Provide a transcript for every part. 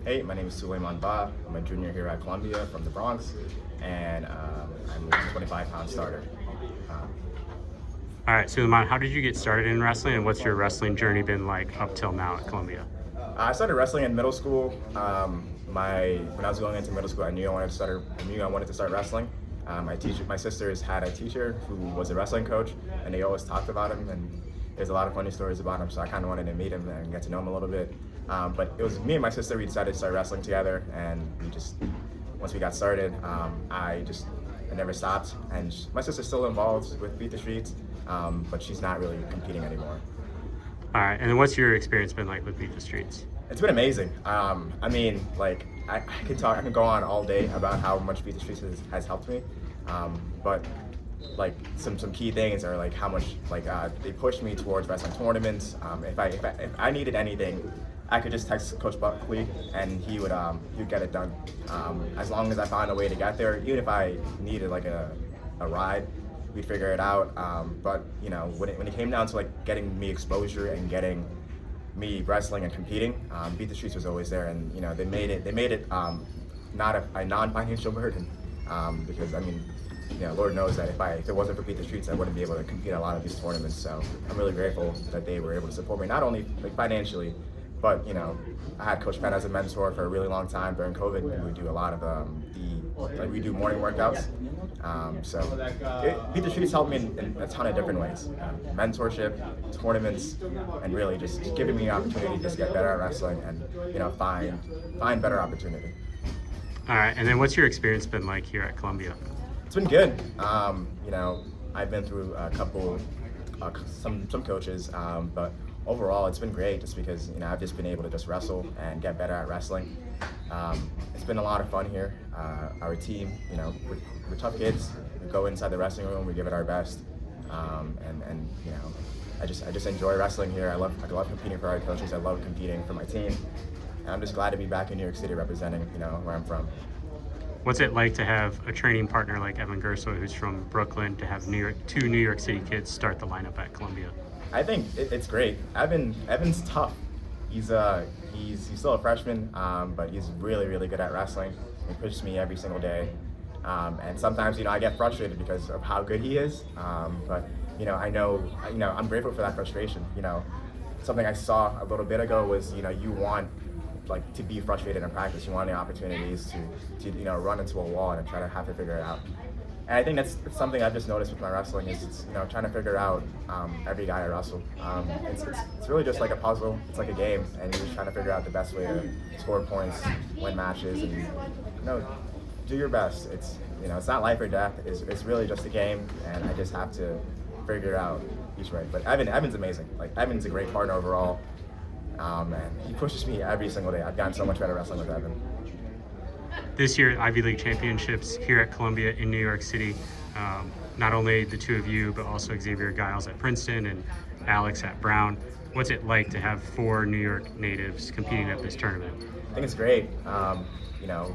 Hey, my name is Sulayman. I'm a junior here at Columbia from the Bronx, and I'm a 25-pound starter. Um, All right, Suleiman, how did you get started in wrestling, and what's your wrestling journey been like up till now at Columbia? I started wrestling in middle school. When I was going into middle school, I knew I wanted to start wrestling. My sisters had a teacher who was a wrestling coach, and they always talked about him. And there's a lot of funny stories about him, so I kind of wanted to meet him and get to know him a little bit. But it was me and my sister. We decided to start wrestling together, and once we got started, I never stopped. And my sister's still involved with Beat the Streets, but she's not really competing anymore. All right, and then what's your experience been like with Beat the Streets? It's been amazing. I can go on all day about how much Beat the Streets has helped me, but like some key things are like how much they pushed me towards wrestling tournaments. If I needed anything, I could just text Coach Buckley and he'd get it done. As long as I found a way to get there, even if I needed like a ride, we'd figure it out. But you know, when it came down to like getting me exposure and getting me wrestling and competing, Beat the Streets was always there, and you know they made it not a non-financial burden, because I mean, you know, Lord knows that if it wasn't for Beat the Streets, I wouldn't be able to compete at a lot of these tournaments. So I'm really grateful that they were able to support me, not only like financially, but you know, I had Coach Penn as a mentor for a really long time. During COVID, we would do a lot of we do morning workouts. Beat the Streets helped me in a ton of different ways. Mentorship, tournaments, and really just giving me an opportunity to just get better at wrestling and you know find better opportunity. All right, and then what's your experience been like here at Columbia? It's been good. You know, I've been through a couple, some coaches, but overall it's been great just because you know I've just been able to just wrestle and get better at wrestling. It's been a lot of fun here. Our team, you know, we're tough kids. We go inside the wrestling room, we give it our best, and you know, I just enjoy wrestling here. I love competing for our coaches. I love competing for my team, and I'm just glad to be back in New York City representing you know where I'm from. What's it like to have a training partner like Evan Gerso, who's from Brooklyn, to have two New York City kids start the lineup at Columbia? I think it's great. Evan's tough. He's still a freshman, but he's really good at wrestling. He pushes me every single day, and sometimes you know I get frustrated because of how good he is. But you know I'm grateful for that frustration. You know, something I saw a little bit ago was you know you want like to be frustrated in practice. You want the opportunities to you know run into a wall and try to have to figure it out. And I think that's something I've just noticed with my wrestling is it's, you know trying to figure out every guy I wrestle. It's really just like a puzzle. It's like a game, and you're just trying to figure out the best way to score points, win matches, and you know do your best. It's you know it's not life or death. It's really just a game, and I just have to figure out each way. But Evan's amazing. Like Evan's a great partner overall. And he pushes me every single day. I've gotten so much better wrestling with Evan. This year, Ivy League championships here at Columbia in New York City. Not only the two of you, but also Xavier Giles at Princeton and Alex at Brown. What's it like to have four New York natives competing at this tournament? I think it's great. You know,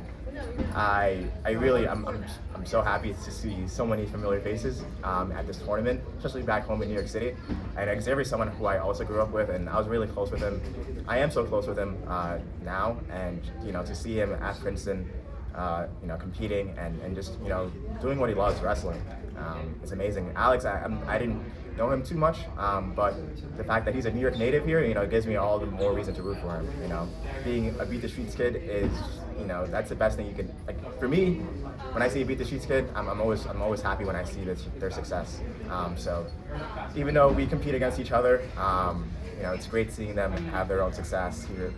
I'm so happy to see so many familiar faces at this tournament, especially back home in New York City. And Xavier's someone who I also grew up with, and I was really close with him. I am so close with him now, and you know, to see him at Princeton, you know, competing and just you know doing what he loves, wrestling, it's amazing. Alex, I didn't know him too much, but the fact that he's a New York native here, you know, it gives me all the more reason to root for him. You know, being a Beat the Streets kid is, you know, that's the best thing you can. Like for me, when I see a Beat the Streets kid, I'm always happy when I see their success. So even though we compete against each other, you know, it's great seeing them have their own success here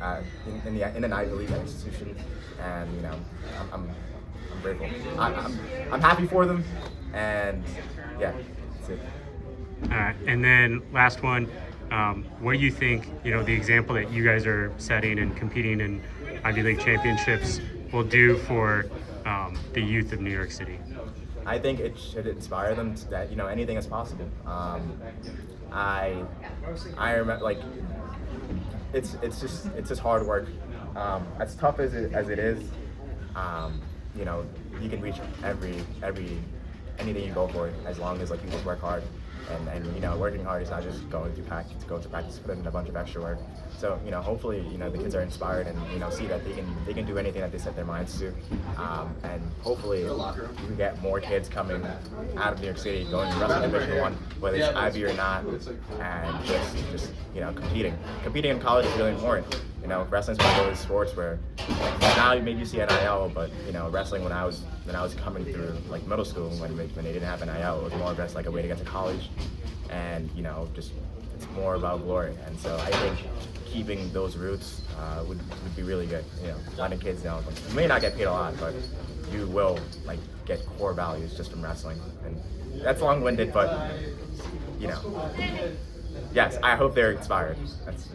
in an Ivy League institution, and you know, I'm grateful. I'm happy for them, and yeah, that's it. All right, and then last one, what do you think, you know, the example that you guys are setting and competing in Ivy League championships will do for the youth of New York City? I think it should inspire them that you know anything is possible. I remember like it's just hard work. As tough as it is, you know you can reach anything you go for as long as like you just work hard. and you know, working hard is not just going to practice, put in a bunch of extra work. So you know, hopefully, you know, the kids are inspired and you know, see that they can do anything that they set their minds to, and hopefully you can get more kids coming out of New York City going to Wrestling Division I, whether it's Ivy or not, and just you know, competing in college is really important. You know, wrestling's one of those sports where now maybe you see NIL, but you know, wrestling when I was coming through like middle school when they didn't have NIL, it was more just like a way to get to college, and you know, just it's more about glory. And so I think keeping those roots would be really good. You know, letting kids know like, you may not get paid a lot, but you will like get core values just from wrestling. And that's long-winded, but you know, yes, I hope they're inspired. That's